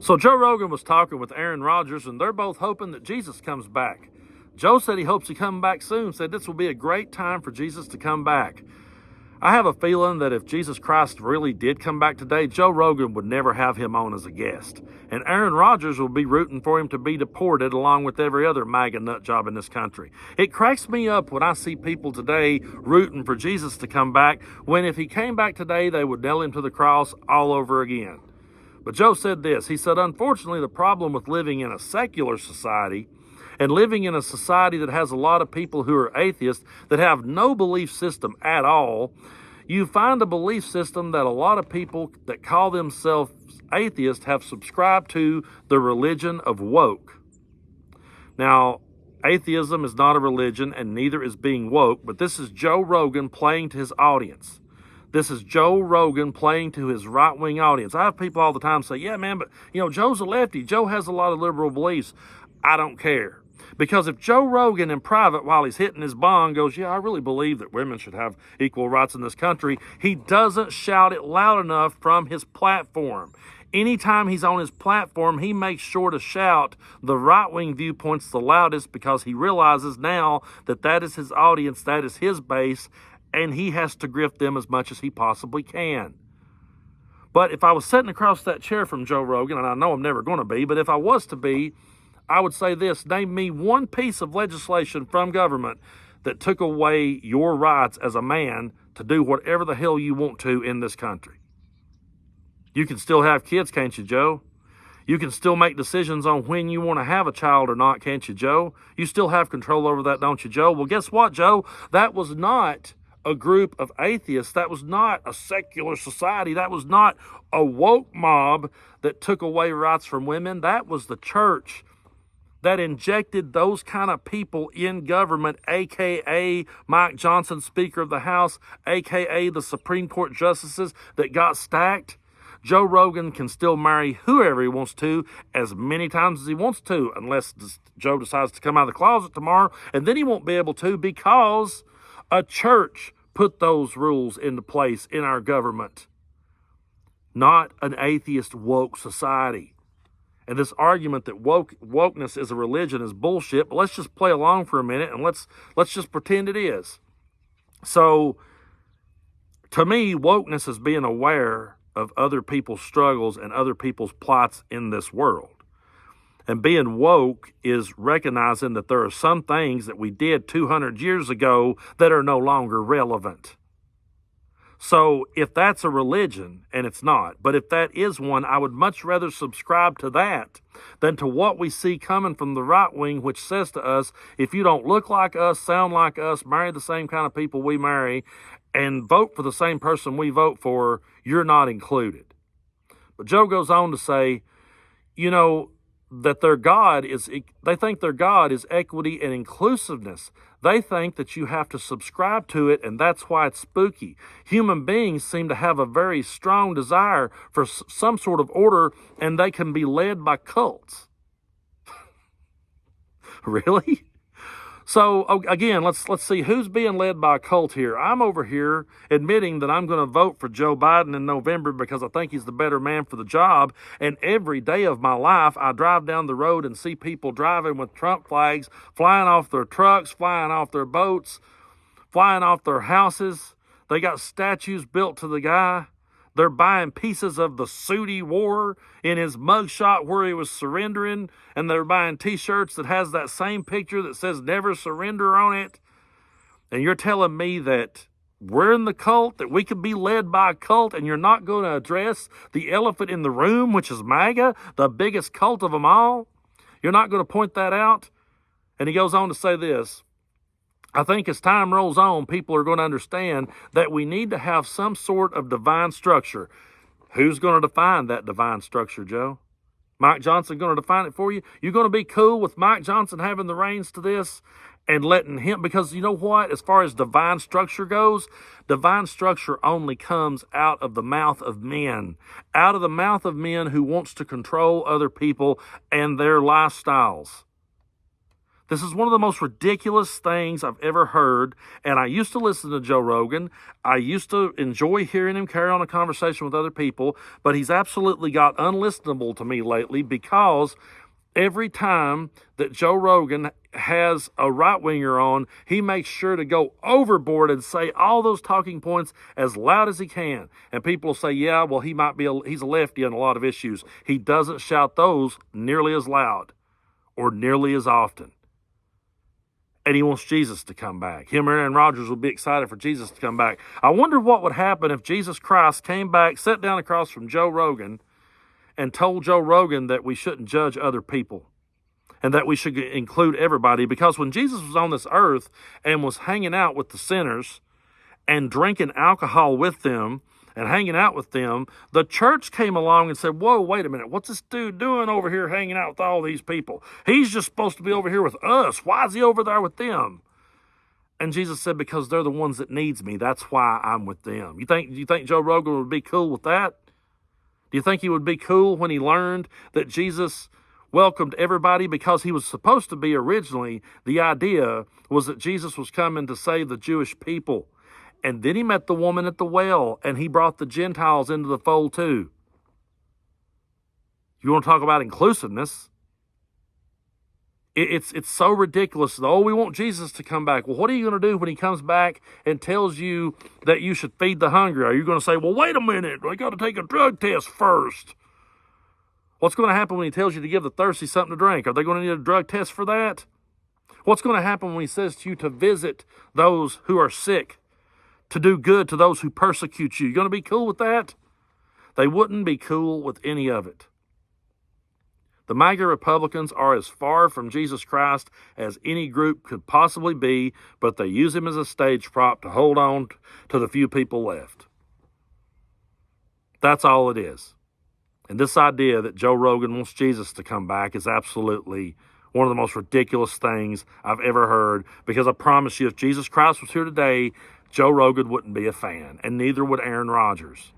So Joe Rogan was talking with Aaron Rodgers, and they're both hoping that Jesus comes back. Joe said he hopes he comes back soon, said this will be a great time for Jesus to come back. I have a feeling that if Jesus Christ really did come back today, Joe Rogan would never have him on as a guest. And Aaron Rodgers will be rooting for him to be deported along with every other MAGA nut job in this country. It cracks me up when I see people today rooting for Jesus to come back, when if he came back today, they would nail him to the cross all over again. But Joe said this. He said, unfortunately, the problem with living in a secular society and living in a society that has a lot of people who are atheists that have no belief system at all, you find a belief system that a lot of people that call themselves atheists have subscribed to the religion of woke. Now, atheism is not a religion and neither is being woke, but this is Joe Rogan playing to his audience. This is Joe Rogan playing to his right-wing audience. I have people all the time say, yeah, man, but, Joe's a lefty. Joe has a lot of liberal beliefs. I don't care. Because if Joe Rogan in private, while he's hitting his bong, goes, yeah, I really believe that women should have equal rights in this country, he doesn't shout it loud enough from his platform. Anytime he's on his platform, he makes sure to shout the right-wing viewpoints the loudest because he realizes now that that is his audience, that is his base, and he has to grift them as much as he possibly can. But if I was sitting across that chair from Joe Rogan, and I know I'm never going to be, but if I was to be, I would say this: name me one piece of legislation from government that took away your rights as a man to do whatever the hell you want to in this country. You can still have kids, can't you, Joe? You can still make decisions on when you want to have a child or not, can't you, Joe? You still have control over that, don't you, Joe? Well, guess what, Joe? That was not a group of atheists. That was not a secular society. That was not a woke mob that took away rights from women. That was the church that injected those kind of people in government, a.k.a. Mike Johnson, Speaker of the House, a.k.a. the Supreme Court justices that got stacked. Joe Rogan can still marry whoever he wants to as many times as he wants to, unless Joe decides to come out of the closet tomorrow, and then he won't be able to because a church put those rules into place in our government, not an atheist woke society. And this argument that wokeness is a religion is bullshit, but let's just play along for a minute and let's just pretend it is. So, to me, wokeness is being aware of other people's struggles and other people's plots in this world. And being woke is recognizing that there are some things that we did 200 years ago that are no longer relevant. So if that's a religion, and it's not, but if that is one, I would much rather subscribe to that than to what we see coming from the right wing, which says to us, if you don't look like us, sound like us, marry the same kind of people we marry, and vote for the same person we vote for, you're not included. But Joe goes on to say, that they think their God is equity and inclusiveness. They think that you have to subscribe to it, and that's why it's spooky. Human beings seem to have a very strong desire for some sort of order, and they can be led by cults. Really? So, again, let's see who's being led by a cult here. I'm over here admitting that I'm going to vote for Joe Biden in November because I think he's the better man for the job. And every day of my life, I drive down the road and see people driving with Trump flags, flying off their trucks, flying off their boats, flying off their houses. They got statues built to the guy. They're buying pieces of the suit he wore in his mugshot where he was surrendering, and they're buying T-shirts that has that same picture that says never surrender on it. And you're telling me that we're in the cult, that we could be led by a cult, and you're not going to address the elephant in the room, which is MAGA, the biggest cult of them all? You're not going to point that out? And he goes on to say this: I think as time rolls on, people are going to understand that we need to have some sort of divine structure. Who's going to define that divine structure, Joe? Mike Johnson going to define it for you? You going to be cool with Mike Johnson having the reins to this and letting him? Because you know what? As far as divine structure goes, divine structure only comes out of the mouth of men. Out of the mouth of men who wants to control other people and their lifestyles. This is one of the most ridiculous things I've ever heard, and I used to listen to Joe Rogan. I used to enjoy hearing him carry on a conversation with other people, but he's absolutely got unlistenable to me lately because every time that Joe Rogan has a right-winger on, he makes sure to go overboard and say all those talking points as loud as he can. And people will say, yeah, well, he's a lefty on a lot of issues. He doesn't shout those nearly as loud or nearly as often. And he wants Jesus to come back. Him and Aaron Rodgers will be excited for Jesus to come back. I wonder what would happen if Jesus Christ came back, sat down across from Joe Rogan, and told Joe Rogan that we shouldn't judge other people and that we should include everybody. Because when Jesus was on this earth and was hanging out with the sinners and drinking alcohol with them and hanging out with them, the church came along and said, whoa, wait a minute, what's this dude doing over here hanging out with all these people? He's just supposed to be over here with us. Why is he over there with them? And Jesus said, because they're the ones that needs me. That's why I'm with them. You think Joe Rogan would be cool with that? Do you think he would be cool when he learned that Jesus welcomed everybody? Because he was supposed to be originally, the idea was that Jesus was coming to save the Jewish people. And then he met the woman at the well, and he brought the Gentiles into the fold too. You want to talk about inclusiveness? It's so ridiculous. Oh, we want Jesus to come back. Well, what are you going to do when he comes back and tells you that you should feed the hungry? Are you going to say, well, wait a minute, I got to take a drug test first? What's going to happen when he tells you to give the thirsty something to drink? Are they going to need a drug test for that? What's going to happen when he says to you to visit those who are sick, to do good to those who persecute you? You going to be cool with that? They wouldn't be cool with any of it. The MAGA Republicans are as far from Jesus Christ as any group could possibly be, but they use him as a stage prop to hold on to the few people left. That's all it is. And this idea that Joe Rogan wants Jesus to come back is absolutely one of the most ridiculous things I've ever heard, because I promise you, if Jesus Christ was here today, Joe Rogan wouldn't be a fan, and neither would Aaron Rodgers.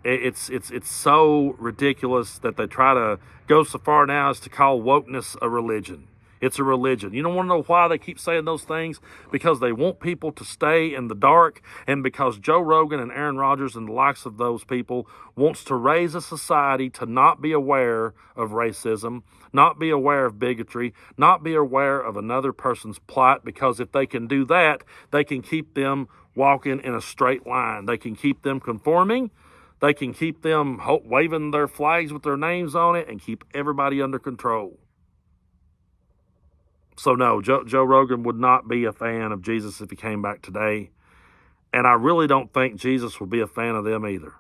It's so ridiculous that they try to go so far now as to call wokeness a religion. It's a religion. You don't want to know why they keep saying those things? Because they want people to stay in the dark, and because Joe Rogan and Aaron Rodgers and the likes of those people wants to raise a society to not be aware of racism, not be aware of bigotry, not be aware of another person's plight, because if they can do that, they can keep them walking in a straight line. They can keep them conforming. They can keep them waving their flags with their names on it and keep everybody under control. So no, Joe Rogan would not be a fan of Jesus if he came back today. And I really don't think Jesus would be a fan of them either.